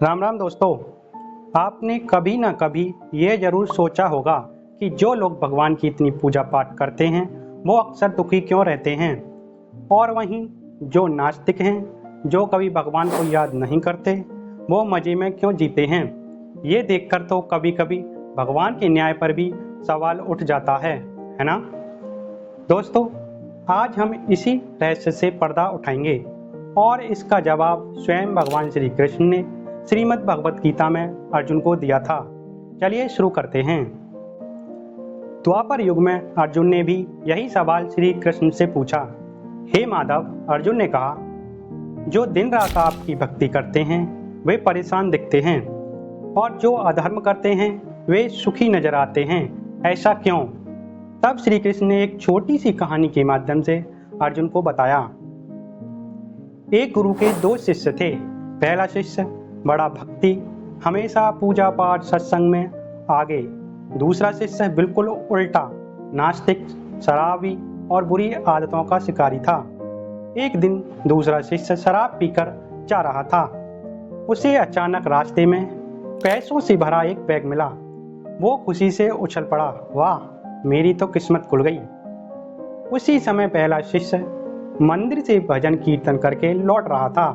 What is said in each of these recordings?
राम राम दोस्तों। आपने कभी ना कभी ये जरूर सोचा होगा कि जो लोग भगवान की इतनी पूजा पाठ करते हैं वो अक्सर दुखी क्यों रहते हैं, और वहीं जो नास्तिक हैं, जो कभी भगवान को याद नहीं करते, वो मजे में क्यों जीते हैं। ये देखकर तो कभी कभी भगवान के न्याय पर भी सवाल उठ जाता है ना दोस्तों। आज हम इसी रहस्य से पर्दा उठाएंगे और इसका जवाब स्वयं भगवान श्री कृष्ण ने श्रीमद् भगवत गीता में अर्जुन को दिया था। चलिए शुरू करते हैं। द्वापर युग में अर्जुन ने भी यही सवाल श्री कृष्ण से पूछा। हे माधव, अर्जुन ने कहा, जो दिन रात आपकी भक्ति करते हैं वे परेशान दिखते हैं और जो अधर्म करते हैं वे सुखी नजर आते हैं, ऐसा क्यों? तब श्री कृष्ण ने एक छोटी सी कहानी के माध्यम से अर्जुन को बताया। एक गुरु के दो शिष्य थे। पहला शिष्य बड़ा भक्ति, हमेशा पूजा पाठ सत्संग में आगे। दूसरा शिष्य बिल्कुल उल्टा, नास्तिक, शराबी और बुरी आदतों का शिकारी था। एक दिन दूसरा शिष्य शराब पीकर जा रहा था। उसे अचानक रास्ते में पैसों से भरा एक बैग मिला। वो खुशी से उछल पड़ा, वाह, मेरी तो किस्मत खुल गई। उसी समय पहला शिष्य मंदिर से भजन कीर्तन करके लौट रहा था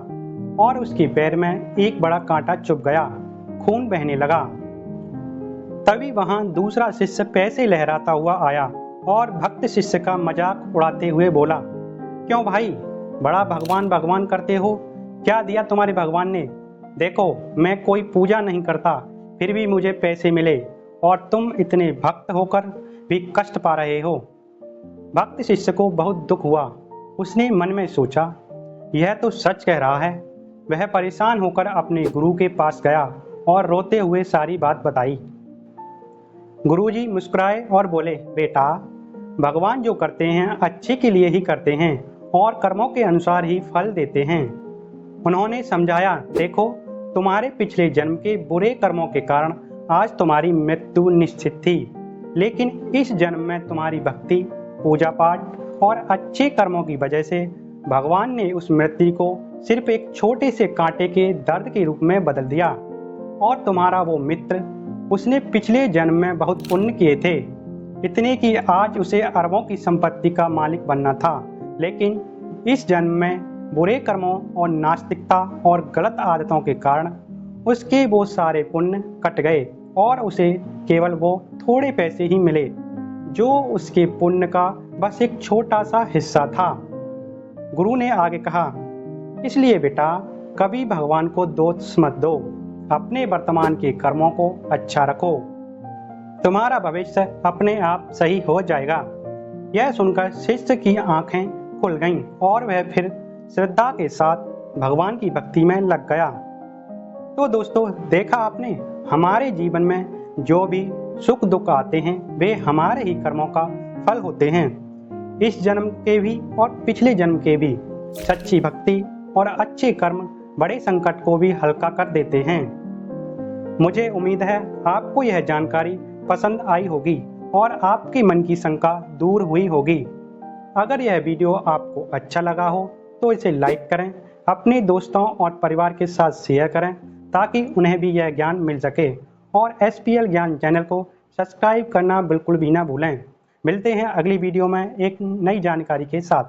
और उसके पैर में एक बड़ा कांटा चुभ गया, खून बहने लगा। तभी वहां दूसरा शिष्य पैसे लहराता हुआ आया और भक्त शिष्य का मजाक उड़ाते हुए बोला, क्यों भाई, बड़ा भगवान भगवान करते हो, क्या दिया तुम्हारे भगवान ने? देखो, मैं कोई पूजा नहीं करता, फिर भी मुझे पैसे मिले और तुम इतने भक्त होकर भी कष्ट पा रहे हो। भक्त शिष्य को बहुत दुख हुआ। उसने मन में सोचा, यह तो सच कह रहा है। वह परेशान होकर अपने गुरु के पास गया और रोते हुए सारी बात बताई। गुरुजी मुस्कुराए और बोले, बेटा, भगवान जो करते हैं अच्छे के लिए ही करते हैं और कर्मों के अनुसार ही फल देते हैं। उन्होंने समझाया, देखो, तुम्हारे पिछले जन्म के बुरे कर्मों के कारण आज तुम्हारी मृत्यु निश्चित थी, लेकिन इस जन्म में तुम्हारी भक्ति, पूजा पाठ और अच्छे कर्मों की वजह से भगवान ने उस मृत्यु को सिर्फ एक छोटे से कांटे के दर्द के रूप में बदल दिया। और तुम्हारा वो मित्र, उसने पिछले जन्म में बहुत पुण्य किए थे, इतने कि आज उसे अरबों की संपत्ति का मालिक बनना था, लेकिन इस जन्म में बुरे कर्मों और नास्तिकता और गलत आदतों के कारण उसके वो सारे पुण्य कट गए और उसे केवल वो थोड़े पैसे ही मिले जो उसके पुण्य का बस एक छोटा सा हिस्सा था। गुरु ने आगे कहा, इसलिए बेटा, कभी भगवान को दोष मत दो, अपने वर्तमान के कर्मों को अच्छा रखो, तुम्हारा भविष्य अपने आप सही हो जाएगा। यह सुनकर शिष्य की आंखें खुल गईं और वह फिर श्रद्धा के साथ भगवान की भक्ति में लग गया। तो दोस्तों, देखा आपने, हमारे जीवन में जो भी सुख दुख आते हैं वे हमारे ही कर्मों का फल होते हैं। इस जन्म के भी और पिछले जन्म के भी। सच्ची भक्ति और अच्छे कर्म बड़े संकट को भी हल्का कर देते हैं। मुझे उम्मीद है आपको यह जानकारी पसंद आई होगी और आपके मन की शंका दूर हुई होगी। अगर यह वीडियो आपको अच्छा लगा हो तो इसे लाइक करें, अपने दोस्तों और परिवार के साथ शेयर करें ताकि उन्हें भी यह ज्ञान मिल सके, और SPL ज्ञान चैनल को सब्सक्राइब करना बिल्कुल भी ना भूलें। मिलते हैं अगली वीडियो में एक नई जानकारी के साथ।